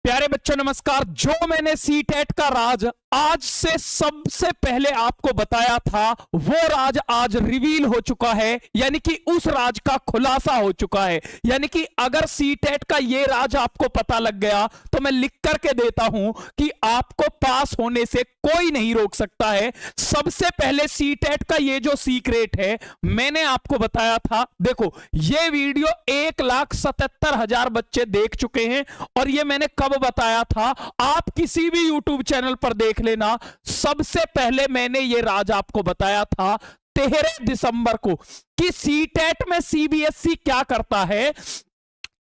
प्यारे बच्चों नमस्कार। जो मैंने सीटेट का राज आज से सबसे पहले आपको बताया था वो राज आज रिवील हो चुका है, यानी कि उस राज का खुलासा हो चुका है। यानी कि अगर सीटेट का ये राज आपको पता लग गया तो मैं लिख करके देता हूं कि आपको पास होने से कोई नहीं रोक सकता है। सबसे पहले सीटेट का ये जो सीक्रेट है मैंने आपको बताया था। देखो ये वीडियो 1,77,000 बच्चे देख चुके हैं और ये मैंने कब बताया था, आप किसी भी यूट्यूब चैनल पर देख लेना। सबसे पहले मैंने ये राज आपको बताया था 13 दिसंबर को कि सीटेट में सीबीएसई क्या करता है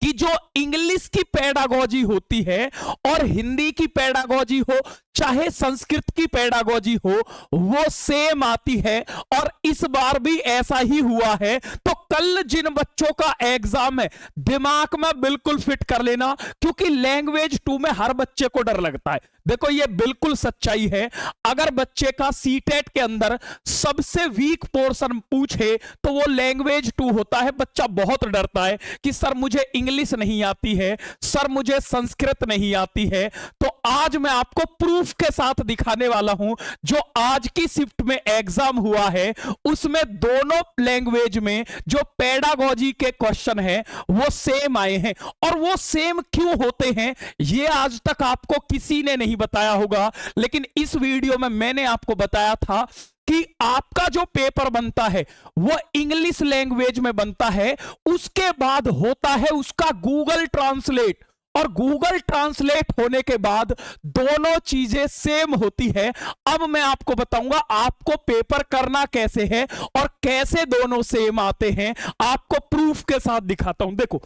कि जो इंग्लिश की पेडागोजी होती है और हिंदी की पेडागोजी हो चाहे संस्कृत की पेडागोजी हो वो सेम आती है। और इस बार भी ऐसा ही हुआ है। तो कल जिन बच्चों का एग्जाम है दिमाग में बिल्कुल फिट कर लेना, क्योंकि लैंग्वेज 2 में हर बच्चे को डर लगता है। देखो ये बिल्कुल सच्चाई है। अगर बच्चे का सीटेट के अंदर सबसे वीक पोर्शन पूछे तो वो लैंग्वेज 2 होता है। बच्चा बहुत डरता है कि सर मुझे इंग्लिश नहीं आती है, सर मुझे संस्कृत नहीं आती है। तो आज मैं आपको प्रूफ के साथ दिखाने वाला हूं। जो आज की शिफ्ट में एग्जाम हुआ है उसमें दोनों लैंग्वेज में जो पेडागोजी के क्वेश्चन है वो सेम आए हैं। और वो सेम क्यों होते हैं ये आज तक आपको किसी ने नहीं बताया होगा, लेकिन इस वीडियो में मैंने आपको बताया था कि आपका जो पेपर बनता है वो इंग्लिश लैंग्वेज में बनता है। उसके बाद होता है उसका गूगल ट्रांसलेट, और गूगल ट्रांसलेट होने के बाद दोनों चीजें सेम होती है। अब मैं आपको बताऊंगा आपको पेपर करना कैसे है और कैसे दोनों सेम आते हैं, आपको प्रूफ के साथ दिखाता हूं। देखो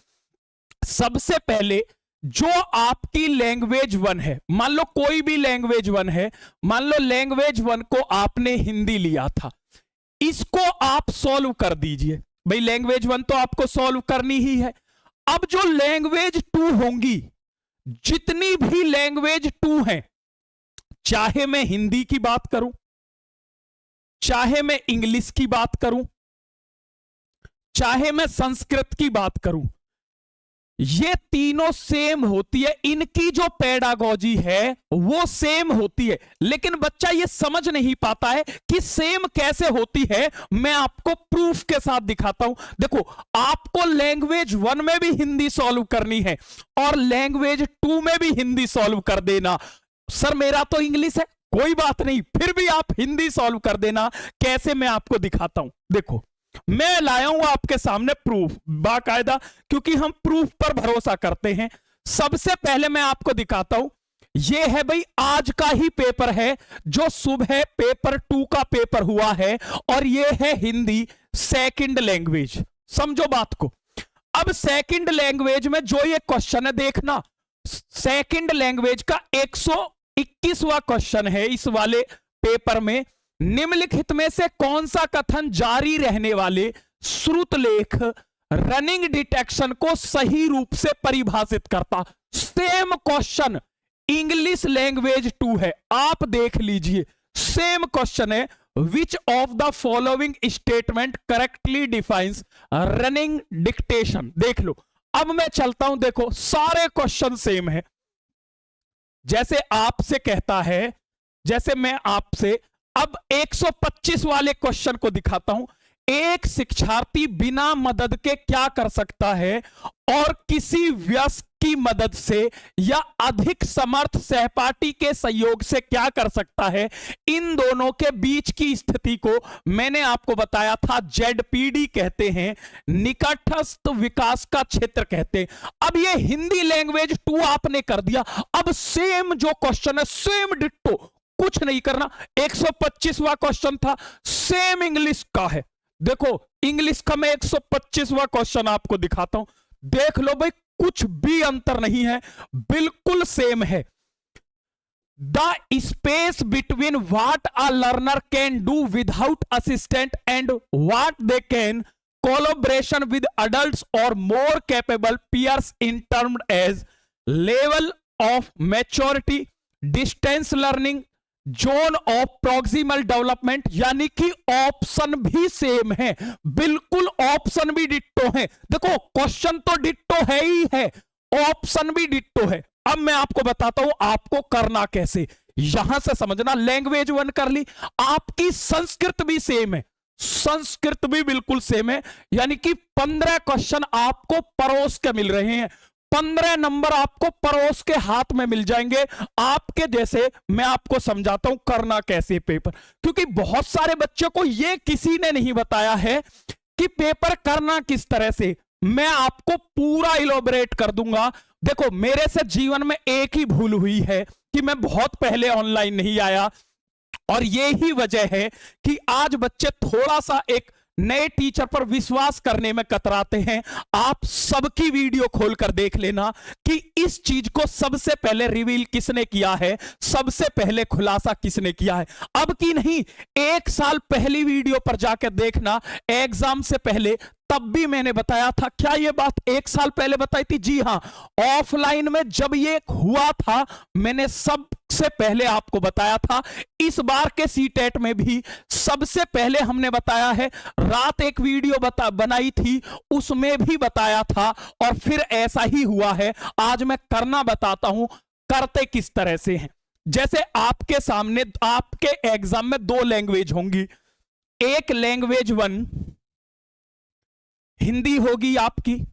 सबसे पहले जो आपकी लैंग्वेज 1 है, मान लो कोई भी लैंग्वेज 1 है, मान लो लैंग्वेज 1 को आपने हिंदी लिया था, इसको आप सॉल्व कर दीजिए। भाई लैंग्वेज 1 तो आपको सॉल्व करनी ही है। अब जो लैंग्वेज 2 होंगी, जितनी भी लैंग्वेज 2 हैं, चाहे मैं हिंदी की बात करूं, चाहे मैं इंग्लिश की बात करूं, चाहे मैं संस्कृत की बात करूं, ये तीनों सेम होती है। इनकी जो पेडागोजी है वो सेम होती है, लेकिन बच्चा ये समझ नहीं पाता है कि सेम कैसे होती है। मैं आपको प्रूफ के साथ दिखाता हूं। देखो आपको लैंग्वेज 1 में भी हिंदी सॉल्व करनी है और लैंग्वेज 2 में भी हिंदी सॉल्व कर देना। सर मेरा तो इंग्लिश है, कोई बात नहीं, फिर भी आप हिंदी सॉल्व कर देना। कैसे मैं आपको दिखाता हूं। देखो मैं लाया हूं आपके सामने प्रूफ बाकायदा, क्योंकि हम प्रूफ पर भरोसा करते हैं। सबसे पहले मैं आपको दिखाता हूं, यह है भाई आज का ही पेपर है जो सुबह पेपर 2 का पेपर हुआ है, और यह है हिंदी सेकंड लैंग्वेज। समझो बात को। अब सेकंड लैंग्वेज में जो ये क्वेश्चन है देखना, सेकंड लैंग्वेज का 121वां क्वेश्चन है इस वाले पेपर में। निम्नलिखित में से कौन सा कथन जारी रहने वाले श्रुतलेख रनिंग डिटेक्शन को सही रूप से परिभाषित करता। सेम क्वेश्चन इंग्लिश लैंग्वेज 2 है, आप देख लीजिए सेम क्वेश्चन है। Which of the following statement correctly defines running dictation. देख लो अब मैं चलता हूं, देखो सारे क्वेश्चन सेम है। जैसे आपसे कहता है, जैसे मैं आपसे अब 125 वाले क्वेश्चन को दिखाता हूं। एक शिक्षार्थी बिना मदद के क्या कर सकता है और किसी वयस्क की मदद से या अधिक समर्थ सहपाठी के सहयोग से क्या कर सकता है। इन दोनों के बीच की स्थिति को मैंने आपको बताया था जेडपीडी कहते हैं, निकटस्थ विकास का क्षेत्र कहते हैं। अब ये हिंदी लैंग्वेज 2 आपने कर दिया। अब सेम जो क्वेश्चन है सेम डिट्टो, कुछ नहीं करना। 125वां क्वेश्चन था, सेम इंग्लिश का है। देखो इंग्लिश का मैं 125वां क्वेश्चन आपको दिखाता हूं, देख लो भाई कुछ भी अंतर नहीं है, बिल्कुल सेम है। The space between what a learner can do without assistant and what they can collaboration with adults और more capable peers in term age level of maturity, distance learning, zone of proximal development. यानी कि option भी same है, बिल्कुल option भी ditto है। देखो question तो डिट्टो है ही है, ऑप्शन भी डिट्टो है। अब मैं आपको बताता हूं आपको करना कैसे। यहां से समझना, लैंग्वेज 1 कर ली, आपकी संस्कृत भी सेम है, संस्कृत भी बिल्कुल सेम है, यानी कि 15 क्वेश्चन आपको परोस के मिल रहे हैं, 15 नंबर आपको परोस के हाथ में मिल जाएंगे आपके जैसे। मैं आपको समझाता हूं करना कैसे पेपर, क्योंकि बहुत सारे बच्चों को यह किसी ने नहीं बताया है कि पेपर करना किस तरह से। मैं आपको पूरा इलोबरेट कर दूंगा। देखो, मेरे से जीवन में एक ही भूल हुई है कि मैं बहुत पहले ऑनलाइन नहीं आया, और यही वजह है कि आज बच्चे थोड़ा सा एक नए टीचर पर विश्वास करने में कतराते हैं। आप सबकी वीडियो खोलकर देख लेना कि इस चीज को सबसे पहले रिवील किसने किया है, सबसे पहले खुलासा किसने किया है। अब की नहीं, 1 साल पहली वीडियो पर जाकर देखना, एग्जाम से पहले, तब भी मैंने बताया था। क्या यह बात 1 साल पहले बताई थी? जी हां, ऑफलाइन में जब यह हुआ था मैंने सबसे पहले आपको बताया था। इस बार के सीटेट में भी सबसे पहले हमने बताया है। रात एक वीडियो बनाई थी, उसमें भी बताया था, और फिर ऐसा ही हुआ है। आज मैं करना बताता हूं, करते किस तरह से हैं। जैसे आपके सामने आपके एग्जाम में 2 लैंग्वेज होंगी, एक लैंग्वेज 1 हिंदी होगी आपकी,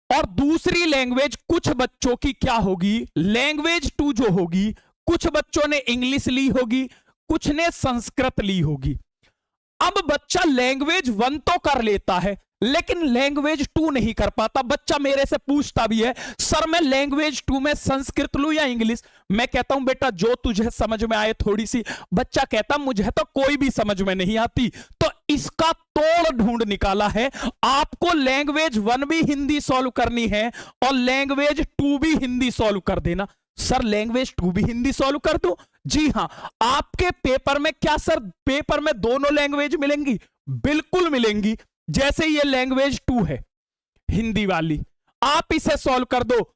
और दूसरी लैंग्वेज कुछ बच्चों की क्या होगी, लैंग्वेज 2 जो होगी, कुछ बच्चों ने इंग्लिश ली होगी, कुछ ने संस्कृत ली होगी। अब बच्चा लैंग्वेज 1 तो कर लेता है, लेकिन लैंग्वेज 2 नहीं कर पाता। बच्चा मेरे से पूछता भी है, सर मैं लैंग्वेज 2 में संस्कृत लूं या इंग्लिश? मैं कहता हूं बेटा जो तुझे समझ में आए थोड़ी सी। बच्चा कहता मुझे तो कोई भी समझ में नहीं आती। तो इसका तोड़ ढूंढ निकाला है। आपको लैंग्वेज 1 भी हिंदी सॉल्व करनी है और लैंग्वेज 2 भी हिंदी सॉल्व कर देना। सर लैंग्वेज 2 भी हिंदी सॉल्व कर दो? जी हां। आपके पेपर में क्या सर पेपर में दोनों लैंग्वेज मिलेंगी? बिल्कुल मिलेंगी। जैसे ये लैंग्वेज 2 है हिंदी वाली, आप इसे सॉल्व कर दो,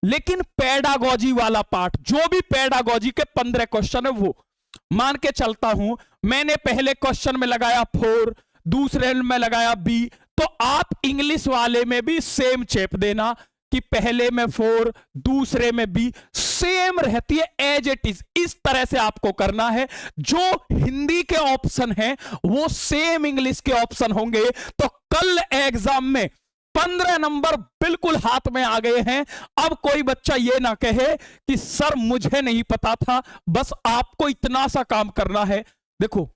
लेकिन पेडागोजी वाला पार्ट, जो भी पेडागोजी के 15 क्वेश्चन है, वो मान के चलता हूं मैंने पहले क्वेश्चन में लगाया 4, दूसरे में लगाया B, तो आप इंग्लिश वाले में भी सेम चेप देना कि पहले में 4, दूसरे में B, सेम रहती है एज इट इज। इस तरह से आपको करना है। जो हिंदी के ऑप्शन हैं वो सेम इंग्लिश के ऑप्शन होंगे। तो कल एग्जाम में 15 नंबर बिल्कुल हाथ में आ गए हैं। अब कोई बच्चा ये ना कहे कि सर मुझे नहीं पता था। बस आपको इतना सा काम करना है। देखो,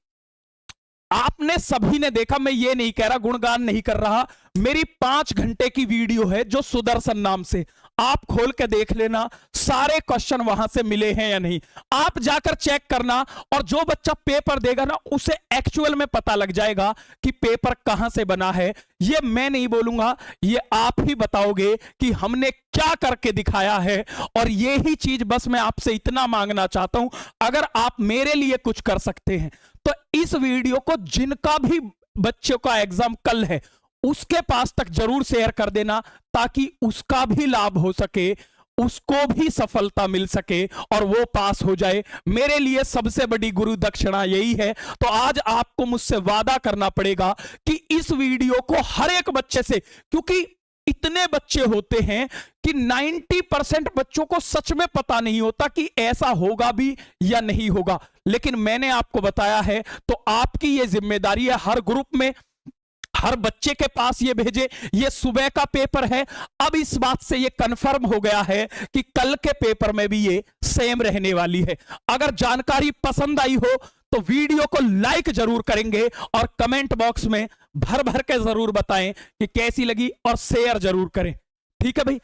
आपने सभी ने देखा, मैं ये नहीं कह रहा, गुणगान नहीं कर रहा, मेरी 5 घंटे की वीडियो है जो सुदर्शन नाम से, आप खोल के देख लेना सारे क्वेश्चन वहां से मिले हैं या नहीं। आप जाकर चेक करना, और जो बच्चा पेपर देगा ना उसे एक्चुअल में पता लग जाएगा कि पेपर कहां से बना है। ये मैं नहीं बोलूंगा, ये आप ही बताओगे कि हमने क्या करके दिखाया है। और यही चीज बस मैं आपसे इतना मांगना चाहता हूं, अगर आप मेरे लिए कुछ कर सकते हैं तो इस वीडियो को जिनका भी बच्चों का एग्जाम कल है उसके पास तक जरूर शेयर कर देना, ताकि उसका भी लाभ हो सके, उसको भी सफलता मिल सके और वो पास हो जाए। मेरे लिए सबसे बड़ी गुरु दक्षिणा यही है। तो आज आपको मुझसे वादा करना पड़ेगा कि इस वीडियो को हर एक बच्चे से, क्योंकि इतने बच्चे होते हैं कि 90% बच्चों को सच में पता नहीं होता कि ऐसा होगा भी या नहीं होगा, लेकिन मैंने आपको बताया है। तो आपकी यह जिम्मेदारी है, हर ग्रुप में हर बच्चे के पास ये भेजे। ये सुबह का पेपर है। अब इस बात से ये कंफर्म हो गया है कि कल के पेपर में भी ये सेम रहने वाली है। अगर जानकारी पसंद आई हो तो वीडियो को लाइक जरूर करेंगे और कमेंट बॉक्स में भर भर के जरूर बताएं कि कैसी लगी, और शेयर जरूर करें। ठीक है भाई,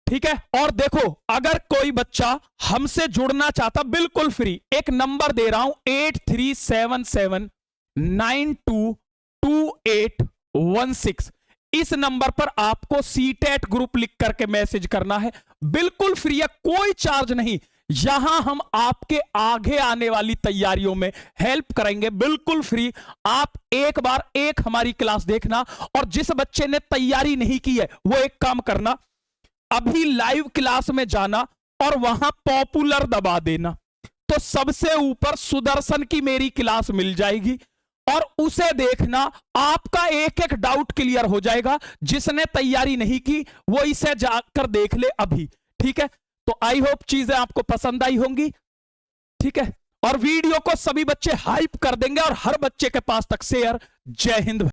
ठीक है। और देखो, अगर कोई बच्चा हमसे जुड़ना चाहता, बिल्कुल फ्री, एक नंबर दे रहा हूं 8377922816। इस नंबर पर आपको सीटेट ग्रुप लिख करके मैसेज करना है। बिल्कुल फ्री है, कोई चार्ज नहीं। यहां हम आपके आगे आने वाली तैयारियों में हेल्प करेंगे, बिल्कुल फ्री। आप एक बार एक हमारी क्लास देखना, और जिस बच्चे ने तैयारी नहीं की है वो एक काम करना, अभी लाइव क्लास में जाना और वहां पॉपुलर दबा देना, तो सबसे ऊपर सुदर्शन की मेरी क्लास मिल जाएगी। और उसे देखना, आपका एक एक डाउट क्लियर हो जाएगा। जिसने तैयारी नहीं की वो इसे जाकर देख ले अभी, ठीक है। तो आई होप चीजें आपको पसंद आई होंगी, ठीक है। और वीडियो को सभी बच्चे हाइप कर देंगे और हर बच्चे के पास तक शेयर। जय हिंद।